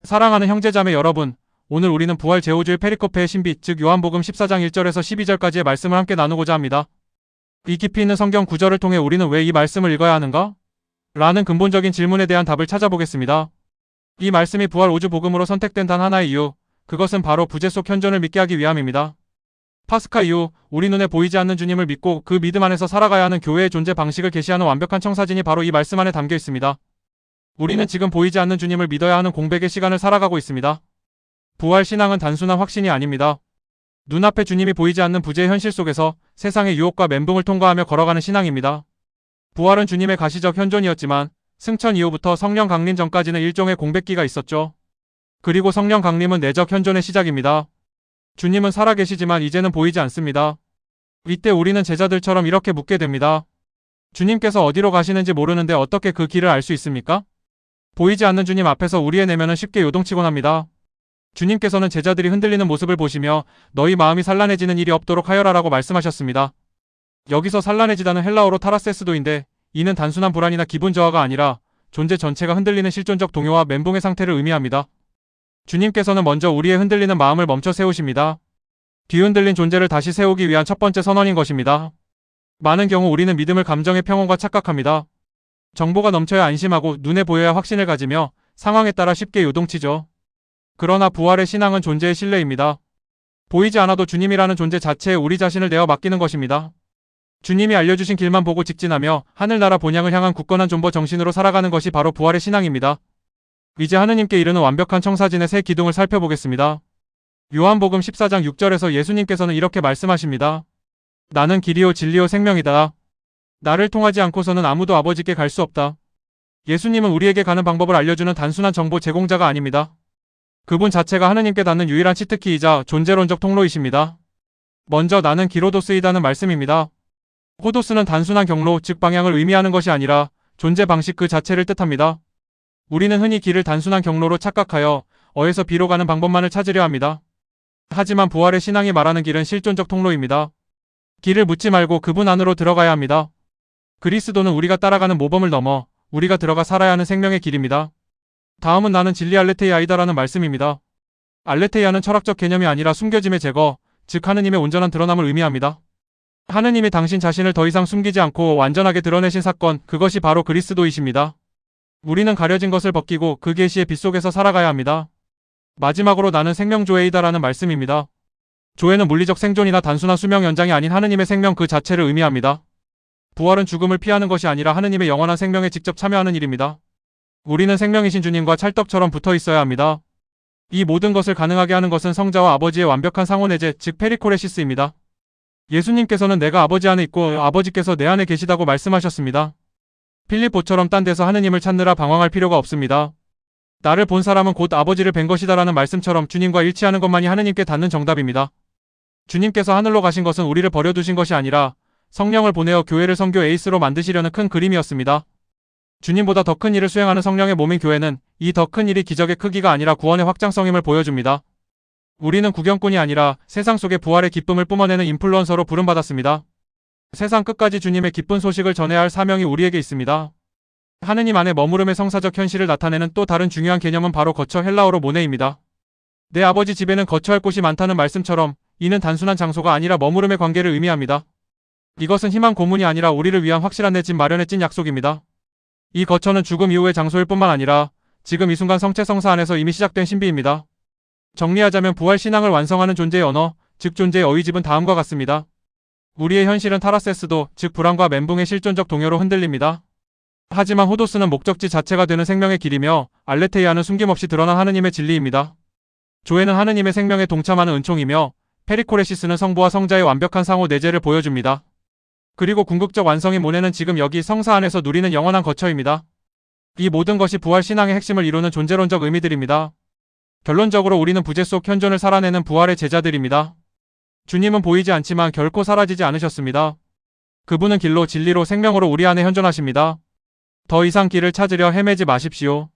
사랑하는 형제자매 여러분, 오늘 우리는 부활 제5주일 페리코페의 신비, 즉 요한복음 14장 1절에서 12절까지의 말씀을 함께 나누고자 합니다. 이 깊이 있는 성경 구절을 통해 우리는 왜 이 말씀을 읽어야 하는가? 라는 근본적인 질문에 대한 답을 찾아보겠습니다. 이 말씀이 부활 5주 복음으로 선택된 단 하나의 이유, 그것은 바로 부재 속 현존을 믿게 하기 위함입니다. 파스카 이후 우리 눈에 보이지 않는 주님을 믿고 그 믿음 안에서 살아가야 하는 교회의 존재 방식을 계시하는 완벽한 청사진이 바로 이 말씀 안에 담겨 있습니다. 우리는 지금 보이지 않는 주님을 믿어야 하는 공백의 시간을 살아가고 있습니다. 부활 신앙은 단순한 확신이 아닙니다. 눈앞에 주님이 보이지 않는 부재의 현실 속에서 세상의 유혹과 멘붕을 통과하며 걸어가는 신앙입니다. 부활은 주님의 가시적 현존이었지만 승천 이후부터 성령 강림 전까지는 일종의 공백기가 있었죠. 그리고 성령 강림은 내적 현존의 시작입니다. 주님은 살아계시지만 이제는 보이지 않습니다. 이때 우리는 제자들처럼 이렇게 묻게 됩니다. 주님께서 어디로 가시는지 모르는데 어떻게 그 길을 알 수 있습니까? 보이지 않는 주님 앞에서 우리의 내면은 쉽게 요동치곤 합니다. 주님께서는 제자들이 흔들리는 모습을 보시며 너희 마음이 산란해지는 일이 없도록 하여라라고 말씀하셨습니다. 여기서 산란해지다는 헬라어로 타라세스도인데 이는 단순한 불안이나 기분 저하가 아니라 존재 전체가 흔들리는 실존적 동요와 멘붕의 상태를 의미합니다. 주님께서는 먼저 우리의 흔들리는 마음을 멈춰 세우십니다. 뒤흔들린 존재를 다시 세우기 위한 첫 번째 선언인 것입니다. 많은 경우 우리는 믿음을 감정의 평온과 착각합니다. 정보가 넘쳐야 안심하고 눈에 보여야 확신을 가지며 상황에 따라 쉽게 요동치죠. 그러나 부활의 신앙은 존재의 신뢰입니다. 보이지 않아도 주님이라는 존재 자체에 우리 자신을 내어 맡기는 것입니다. 주님이 알려주신 길만 보고 직진하며 하늘나라 본향을 향한 굳건한 존버 정신으로 살아가는 것이 바로 부활의 신앙입니다. 이제 하느님께 이르는 완벽한 청사진의 세 기둥을 살펴보겠습니다. 요한복음 14장 6절에서 예수님께서는 이렇게 말씀하십니다. 나는 길이요 진리요 생명이다. 나를 통하지 않고서는 아무도 아버지께 갈 수 없다. 예수님은 우리에게 가는 방법을 알려주는 단순한 정보 제공자가 아닙니다. 그분 자체가 하느님께 닿는 유일한 치트키이자 존재론적 통로이십니다. 먼저 나는 기로도스이다는 말씀입니다. 호도스는 단순한 경로, 즉 방향을 의미하는 것이 아니라 존재 방식 그 자체를 뜻합니다. 우리는 흔히 길을 단순한 경로로 착각하여 어에서 비로 가는 방법만을 찾으려 합니다. 하지만 부활의 신앙이 말하는 길은 실존적 통로입니다. 길을 묻지 말고 그분 안으로 들어가야 합니다. 그리스도는 우리가 따라가는 모범을 넘어 우리가 들어가 살아야 하는 생명의 길입니다. 다음은 나는 진리 알레테이아이다라는 말씀입니다. 알레테이아는 철학적 개념이 아니라 숨겨짐의 제거, 즉 하느님의 온전한 드러남을 의미합니다. 하느님이 당신 자신을 더 이상 숨기지 않고 완전하게 드러내신 사건, 그것이 바로 그리스도이십니다. 우리는 가려진 것을 벗기고 그 계시의 빛 속에서 살아가야 합니다. 마지막으로 나는 생명조회이다라는 말씀입니다. 조회는 물리적 생존이나 단순한 수명 연장이 아닌 하느님의 생명 그 자체를 의미합니다. 부활은 죽음을 피하는 것이 아니라 하느님의 영원한 생명에 직접 참여하는 일입니다. 우리는 생명이신 주님과 찰떡처럼 붙어 있어야 합니다. 이 모든 것을 가능하게 하는 것은 성자와 아버지의 완벽한 상호내재, 즉 페리코레시스입니다. 예수님께서는 내가 아버지 안에 있고 아버지께서 내 안에 계시다고 말씀하셨습니다. 필립보처럼 딴 데서 하느님을 찾느라 방황할 필요가 없습니다. 나를 본 사람은 곧 아버지를 뵌 것이다라는 말씀처럼 주님과 일치하는 것만이 하느님께 닿는 정답입니다. 주님께서 하늘로 가신 것은 우리를 버려두신 것이 아니라 성령을 보내어 교회를 선교 에이스로 만드시려는 큰 그림이었습니다. 주님보다 더 큰 일을 수행하는 성령의 몸인 교회는 이 더 큰 일이 기적의 크기가 아니라 구원의 확장성임을 보여줍니다. 우리는 구경꾼이 아니라 세상 속의 부활의 기쁨을 뿜어내는 인플루언서로 부름받았습니다. 세상 끝까지 주님의 기쁜 소식을 전해야 할 사명이 우리에게 있습니다. 하느님 안에 머무름의 성사적 현실을 나타내는 또 다른 중요한 개념은 바로 거처, 헬라어로 모네입니다. 내 아버지 집에는 거처할 곳이 많다는 말씀처럼 이는 단순한 장소가 아니라 머무름의 관계를 의미합니다. 이것은 희망 고문이 아니라 우리를 위한 확실한 내 집 마련의 찐 약속입니다. 이 거처는 죽음 이후의 장소일 뿐만 아니라 지금 이 순간 성체 성사 안에서 이미 시작된 신비입니다. 정리하자면 부활 신앙을 완성하는 존재의 언어, 즉 존재의 어휘집은 다음과 같습니다. 우리의 현실은 타라세스도, 즉 불안과 멘붕의 실존적 동요로 흔들립니다. 하지만 호도스는 목적지 자체가 되는 생명의 길이며 알레테이아는 숨김없이 드러난 하느님의 진리입니다. 조회는 하느님의 생명에 동참하는 은총이며 페리코레시스는 성부와 성자의 완벽한 상호 내재를 보여줍니다. 그리고 궁극적 완성인 모네는 지금 여기 성사 안에서 누리는 영원한 거처입니다. 이 모든 것이 부활 신앙의 핵심을 이루는 존재론적 의미들입니다. 결론적으로 우리는 부재 속 현존을 살아내는 부활의 제자들입니다. 주님은 보이지 않지만 결코 사라지지 않으셨습니다. 그분은 길로 진리로 생명으로 우리 안에 현존하십니다. 더 이상 길을 찾으려 헤매지 마십시오.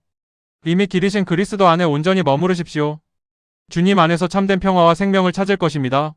이미 길이신 그리스도 안에 온전히 머무르십시오. 주님 안에서 참된 평화와 생명을 찾을 것입니다.